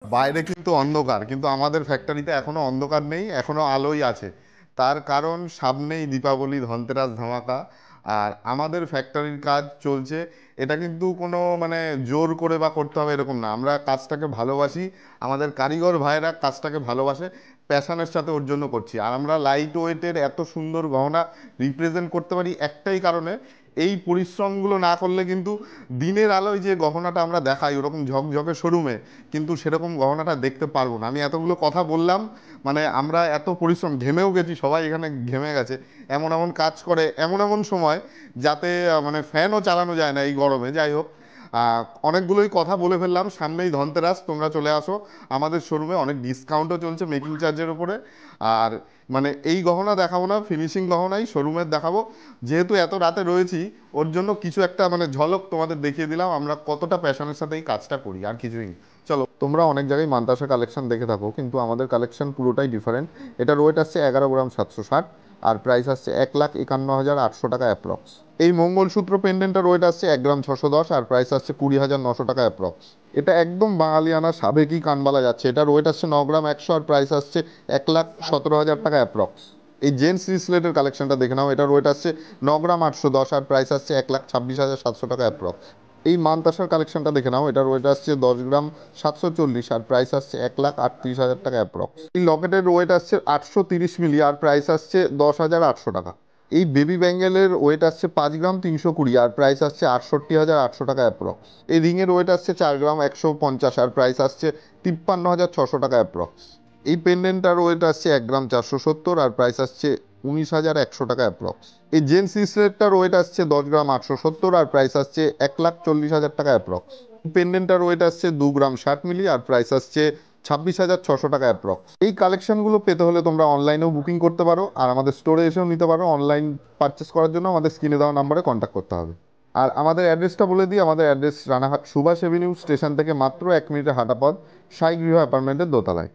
বাইরে কিন্তু অন্ধকার, কিন্তু আমাদের ফ্যাক্টরিতে এখনো অন্ধকার নেই, এখনো আলোই আছে। তার কারণ সামনেই দীপাবলি, ধনতেরাস, ধামাকা। আর আমাদের ফ্যাক্টরির কাজ চলছে, এটা কিন্তু কোনো মানে জোর করে বা করতে হবে এরকম না, আমরা কাজটাকে ভালোবাসি, আমাদের কারিগর ভাইরা কাজটাকে ভালোবাসে, প্যাশনের সাথে ওর জন্য করছি। আর আমরা লাইট ওয়েটের এত সুন্দর গহনা রিপ্রেজেন্ট করতে পারি একটাই কারণে, এই পরিশ্রমগুলো না করলে কিন্তু দিনের আলোয় যে গহনাটা আমরা দেখাই ওরকম ঝকঝকে শোরুমে, কিন্তু সেরকম গহনাটা দেখতে পারবো না। আমি এতগুলো কথা বললাম, মানে আমরা এত পরিশ্রম, ঘেমেও গেছি, সবাই এখানে ঘেমে গেছে, এমন এমন কাজ করে এমন এমন সময়, যাতে মানে ফ্যানও চালানো যায় না এই গরমে। যাই হোক, অনেকগুলোই কথা বলে ফেললাম, সামনেই ধনতেরাস, তোমরা চলে আসো আমাদের শোরুমে, অনেক ডিসকাউন্টও চলছে মেকিং চার্জের উপরে। আর মানে এই গহনা দেখাবো না, ফিনিশিং গহনাই শোরুমের দেখাবো। যেহেতু এত রাতে রয়েছি, ওর জন্য কিছু একটা মানে ঝলক তোমাদের দেখিয়ে দিলাম আমরা কতটা প্যাশনের সাথে এই কাজটা করি, আর কিছুই না। চলো, তোমরা অনেক জায়গায় মান্তাসা কালেকশন দেখে থাকো, কিন্তু আমাদের কালেকশন পুরোটাই ডিফারেন্ট। এটা ওয়েট আসছে 11 গ্রাম 760, আর প্রাইস আসছে 1,51,800 টাকা অ্যাপ্রক্স। এই মঙ্গলসূত্র পেন্ডেন্টের ওয়েট আসছে 1 গ্রাম 610, আর প্রাইস আসছে 20,900 টাকা অ্যাপ্রক্স। এটা একদম বাঙালিয়ানা সাবেকি কানবালা যাচ্ছে, এটার ওয়েট আসছে 9 গ্রাম 100, আর প্রাইস আসছে 1,17,000 টাকা অ্যাপ্রক্স। এই জেন্টস রিসলেটের কালেকশনটা দেখে নাও, এটার ওয়েট আসছে 9 গ্রাম 810, আর প্রাইস আসছে 1,26,700 টাকা অ্যাপ্রক্স। এই মানতাসার কালেকশনটা দেখে নাও, এটার ওয়েট আসছে 10 গ্রাম 740, আর প্রাইস আসছে 1,38,000 টাকা অ্যাপ্রক্স। এই লকেটের ওয়েট আসছে 830 মিলি, আর প্রাইস আসছে 10,800 টাকা। এই বেবি ব্যাঙ্গেলের ওয়েট আসছে 5 গ্রাম 320, আর প্রাইস আসছে 68,800 টাকা অ্যাপ্রক্স। এই রিংয়ের ওয়েট আসছে 4 গ্রাম 150, আর প্রাইস আসছে 53,600 টাকা অ্যাপ্রক্স। এই পেন্ডেন্টটার ওয়েট আসছে 1 গ্রাম 470, আর প্রাইস আসছে 19,100 টাকা অ্যাপ্রক্স। এই জেন্টস সিসলেটটার ওয়েট আসছে 10 গ্রাম 870, আর প্রাইস আসছে 1,40,000 টাকা অ্যাপ্রক্স। পেন্ডেন্টটার ওয়েট আসছে 2 গ্রাম 60 মিলি, আর প্রাইস আসছে 26,600 টাকা অ্যাপ্রক্স। এই কালেকশনগুলো পেতে হলে তোমরা অনলাইনেও বুকিং করতে পারো, আর আমাদের স্টোরে এসেও নিতে পারো। অনলাইন পারচেস করার জন্য আমাদের স্ক্রিনে দেওয়া নাম্বারে কন্ট্যাক্ট করতে হবে। আর আমাদের অ্যাড্রেসটা বলে দিই, আমাদের address Ranaghat Subhash avenue station থেকে মাত্র 1 মিনিটের হাঁটা পথ, সাই গৃহ অ্যাপার্টমেন্টের দোতলায়।